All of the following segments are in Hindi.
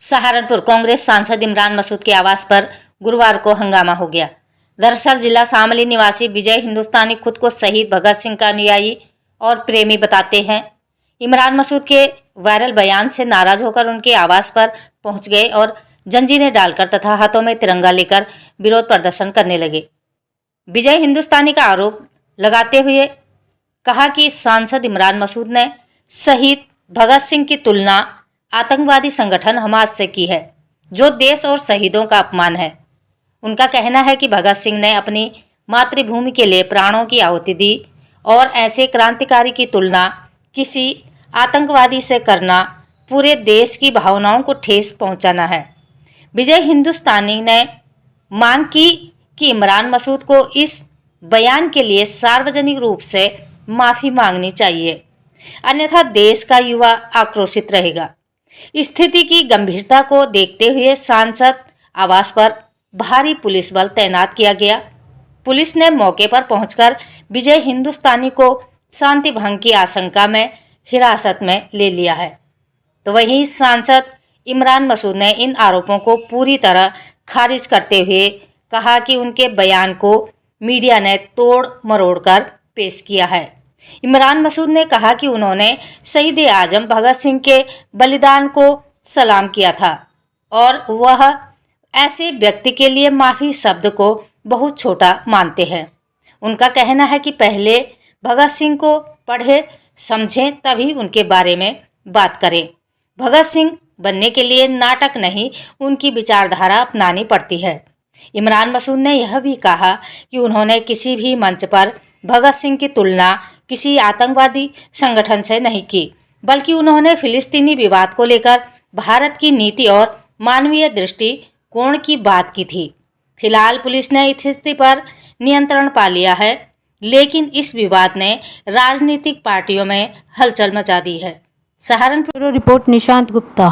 सहारनपुर कांग्रेस सांसद इमरान मसूद के आवास पर गुरुवार को हंगामा हो गया। दरअसल जिला शामली निवासी विजय हिंदुस्तानी खुद को शहीद भगत सिंह का अनुयायी और प्रेमी बताते हैं। इमरान मसूद के वायरल बयान से नाराज होकर उनके आवास पर पहुंच गए और जंजीरें डालकर तथा हाथों में तिरंगा लेकर विरोध प्रदर्शन करने लगे। विजय हिंदुस्तानी का आरोप लगाते हुए कहा कि सांसद इमरान मसूद ने शहीद भगत सिंह की तुलना आतंकवादी संगठन हमास से की है, जो देश और शहीदों का अपमान है। उनका कहना है कि भगत सिंह ने अपनी मातृभूमि के लिए प्राणों की आहुति दी और ऐसे क्रांतिकारी की तुलना किसी आतंकवादी से करना पूरे देश की भावनाओं को ठेस पहुंचाना है। विजय हिंदुस्तानी ने मांग की कि इमरान मसूद को इस बयान के लिए सार्वजनिक रूप से माफी मांगनी चाहिए, अन्यथा देश का युवा आक्रोशित रहेगा। स्थिति की गंभीरता को देखते हुए सांसद आवास पर भारी पुलिस बल तैनात किया गया। पुलिस ने मौके पर पहुंचकर विजय हिंदुस्तानी को शांति भंग की आशंका में हिरासत में ले लिया है। तो वहीं सांसद इमरान मसूद ने इन आरोपों को पूरी तरह खारिज करते हुए कहा कि उनके बयान को मीडिया ने तोड़ मरोड़ कर पेश किया है। इमरान मसूद ने कहा कि उन्होंने शहीद आजम भगत सिंह के बलिदान को सलाम किया था और वह ऐसे व्यक्ति के लिए माफी शब्द को बहुत छोटा मानते हैं। उनका कहना है कि पहले भगत सिंह को पढ़े समझें, तभी उनके बारे में बात करें। भगत सिंह बनने के लिए नाटक नहीं, उनकी विचारधारा अपनानी पड़ती है। इमरान मसूद ने यह भी कहा कि उन्होंने किसी भी मंच पर भगत सिंह की तुलना किसी आतंकवादी संगठन से नहीं की, बल्कि उन्होंने फिलिस्तीनी विवाद को लेकर भारत की नीति और मानवीय दृष्टिकोण की बात की थी। फिलहाल पुलिस ने स्थिति पर नियंत्रण पा लिया है, लेकिन इस विवाद ने राजनीतिक पार्टियों में हलचल मचा दी है। सहारनपुर रिपोर्ट निशांत गुप्ता।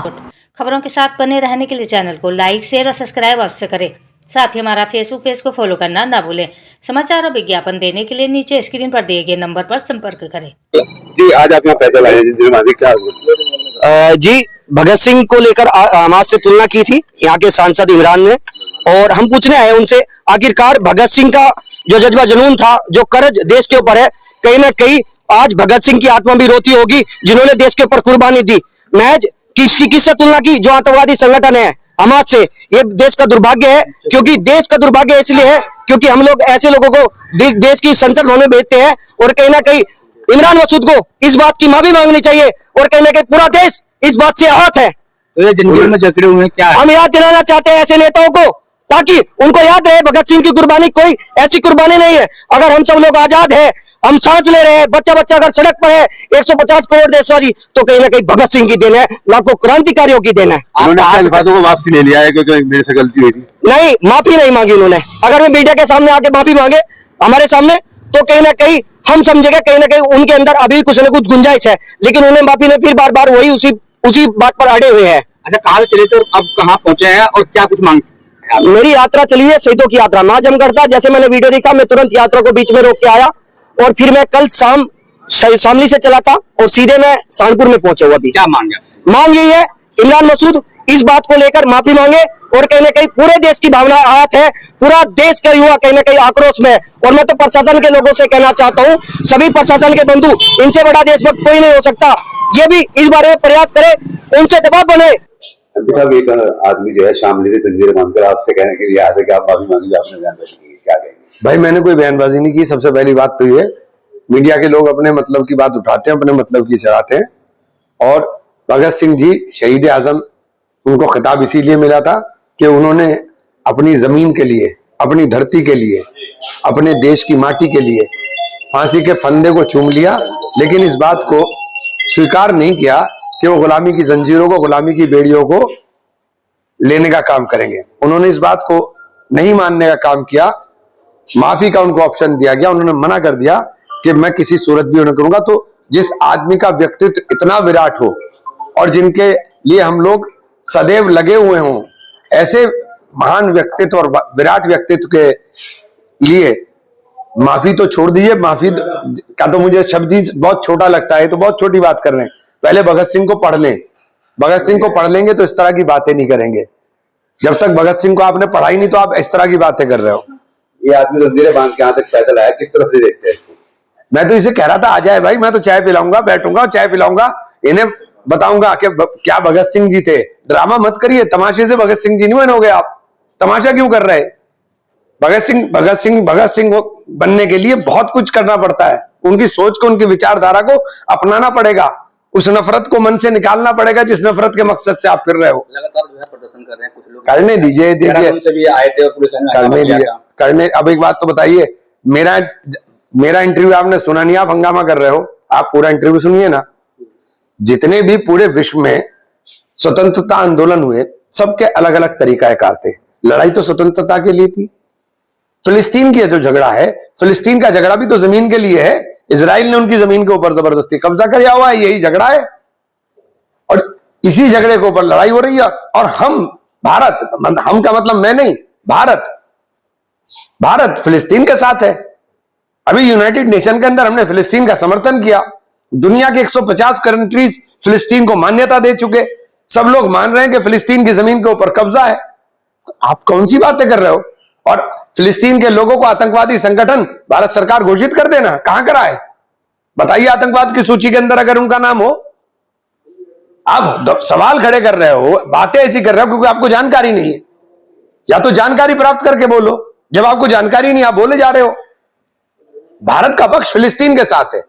खबरों के साथ बने रहने के लिए चैनल को लाइक, शेयर और सब्सक्राइब अवश्य करें। साथ ही हमारा फेसबुक पेज को फॉलो करना ना भूलें। समाचार और विज्ञापन देने के लिए नीचे स्क्रीन पर दिए गए नंबर पर संपर्क करें। जी, आज आप यहाँ पैदल आए क्या? जी, भगत सिंह को लेकर हमास से तुलना की थी यहाँ के सांसद इमरान ने, और हम पूछने आए उनसे आखिरकार भगत सिंह का जो जज्बा जुनून था, जो कर्ज देश के ऊपर है, कहीं ना कहीं आज भगत सिंह की आत्मा भी रोती होगी जिन्होंने देश के ऊपर कुर्बानी दी। महज किससे तुलना की? जो आतंकवादी संगठन है हमास से। ये देश का दुर्भाग्य है, क्योंकि देश का दुर्भाग्य इसलिए है क्योंकि हम लोग ऐसे लोगों को देश की संसद भवन में भेजते हैं, और कहीं ना कहीं इमरान मसूद को इस बात की माफी मांगनी चाहिए, और कहीं ना कहीं पूरा देश इस बात से आहत है। तो ये जंजीर में जकड़े हुए क्या है? हम याद दिलाना चाहते हैं ऐसे नेताओं को, ताकि उनको याद रहे भगत सिंह की कुर्बानी कोई ऐसी कुर्बानी नहीं है। अगर हम सब लोग आजाद है, हम सांस ले रहे हैं, बच्चा अगर सड़क पर है 150 करोड़ देशवासी, तो कहीं ना कहीं भगत सिंह की देन है, लाखों क्रांतिकारियों की देन है। उन्होंने को वापसी ले लिया है क्योंकि मेरे से गलती हुई थी। नहीं, माफी नहीं मांगी उन्होंने। अगर वो मीडिया के सामने आके माफी मांगे हमारे सामने, तो कहीं ना कहीं हम समझेंगे कहीं ना कहीं उनके अंदर अभी कुछ न कुछ गुंजाइश है, लेकिन उन्हें माफी ने फिर बार बार वही उसी बात पर अड़े हुए हैं। अच्छा, कहाँ से चले थे और अब कहाँ पहुंचे हैं और क्या कुछ मांग? मेरी यात्रा चली है शहीदों की यात्रा महाजमगढ़ था। जैसे मैंने वीडियो देखा, मैं तुरंत यात्रा को बीच में रोक के आया, और फिर मैं कल शाम शामली से चला था और सीधे मैं सहारनपुर में पहुंचा हुआ। क्या मांग यही है, इमरान मसूद इस बात को लेकर माफी मांगे, और कहीं ना कहीं पूरे देश की भावना आहत है, पूरा देश का युवा कहीं ना कहीं आक्रोश में। और मैं तो प्रशासन के लोगों से कहना चाहता हूँ, सभी प्रशासन के बंधु, इनसे बड़ा देशभक्त कोई नहीं हो सकता, ये भी इस बारे में प्रयास करे, उनसे दबाव बने। साहब, एक आदमी जो है शामली से जंजीर बांधकर आपसे कहने के लिए आते कि आप माफी मांगी, आपने बयानबाजी की, क्या कहेंगे? भाई, मैंने कोई बयानबाजी नहीं की। सबसे पहली बात तो ये, मीडिया के लोग अपने मतलब की बात उठाते हैं, अपने मतलब की चढ़ाते हैं। और भगत सिंह जी शहीद आजम, उनको खिताब इसीलिए मिला था कि उन्होंने अपनी जमीन के लिए, अपनी धरती के लिए, अपने देश की माटी के लिए फांसी के फंदे को चूम लिया, लेकिन इस बात को स्वीकार नहीं किया कि वो गुलामी की जंजीरों को, गुलामी की बेड़ियों को लेने का काम करेंगे। उन्होंने इस बात को नहीं मानने का काम किया। माफी का उनको ऑप्शन दिया गया, उन्होंने मना कर दिया कि मैं किसी सूरत भी नहीं करूंगा। तो जिस आदमी का व्यक्तित्व इतना विराट हो और जिनके लिए हम लोग सदैव लगे हुए हों, ऐसे महान व्यक्तित्व और विराट व्यक्तित्व के लिए माफी तो छोड़ दीजिए। माफी का तो मुझे शब्द ही बहुत छोटा लगता है, तो बहुत छोटी बात कर रहे हैं। पहले भगत सिंह को पढ़ लें, भगत सिंह को पढ़ लेंगे तो इस तरह की बातें नहीं करेंगे। जब तक भगत सिंह को आपने पढ़ा ही नहीं तो आप इस तरह की बातें कर रहे हो। ये आदमी जंजीरें बांध के यहाँ तक पैदल आया, किस तरह से देखते हैं इसको? मैं तो इसे कह रहा था आ जाए भाई, मैं तो चाय पिलाऊंगा, बैठूंगा चाय पिलाऊंगा, इन्हें बताऊंगा कि क्या भगत सिंह जी थे। ड्रामा मत करिए, तमाशे से भगत सिंह जी नहीं बनोगे आप। तमाशा क्यों कर रहे? भगत सिंह बनने के लिए बहुत कुछ करना पड़ता है। उनकी सोच को, उनकी विचारधारा को अपनाना पड़ेगा, उस नफरत को मन से निकालना पड़ेगा जिस नफरत के मकसद से आप फिर रहे हो। लगातार जो है प्रदर्शन कर रहे हैं कुछ लोग, करने दीजिए, देखिए से भी आए थे और पुलिस ने करने दीजिए, करने। अब एक बात तो बताइए, मेरा इंटरव्यू आपने सुना नहीं, आप हंगामा कर रहे हो। आप पूरा इंटरव्यू सुनिए ना। जितने भी पूरे विश्व में स्वतंत्रता आंदोलन हुए, सबके अलग अलग तरीकाकार थे। लड़ाई तो स्वतंत्रता के लिए थी। फिलिस्तीन की जो झगड़ा है, फिलिस्तीन का झगड़ा भी तो जमीन के लिए है। इजराइल ने उनकी जमीन के ऊपर जबरदस्ती कब्जा किया हुआ है, यही झगड़ा है। और इसी झगड़े के ऊपर लड़ाई हो रही है। और हम भारत, हम का मतलब मैं नहीं, भारत फिलिस्तीन के साथ है। अभी यूनाइटेड नेशन के अंदर हमने फिलिस्तीन का समर्थन किया। दुनिया के 150 कंट्रीज फिलिस्तीन को मान्यता दे चुके। सब लोग मान रहे हैं कि फिलिस्तीन की जमीन के ऊपर कब्जा है। आप कौन सी बातें कर रहे हो? और फिलिस्तीन के लोगों को आतंकवादी संगठन भारत सरकार घोषित कर देना, कहां करा है? बताइए आतंकवाद की सूची के अंदर अगर उनका नाम हो। आप सवाल खड़े कर रहे हो, बातें ऐसी कर रहे हो क्योंकि आपको जानकारी नहीं है। या तो जानकारी प्राप्त करके बोलो। जब आपको जानकारी नहीं, आप बोले जा रहे हो। भारत का पक्ष फिलिस्तीन के साथ है।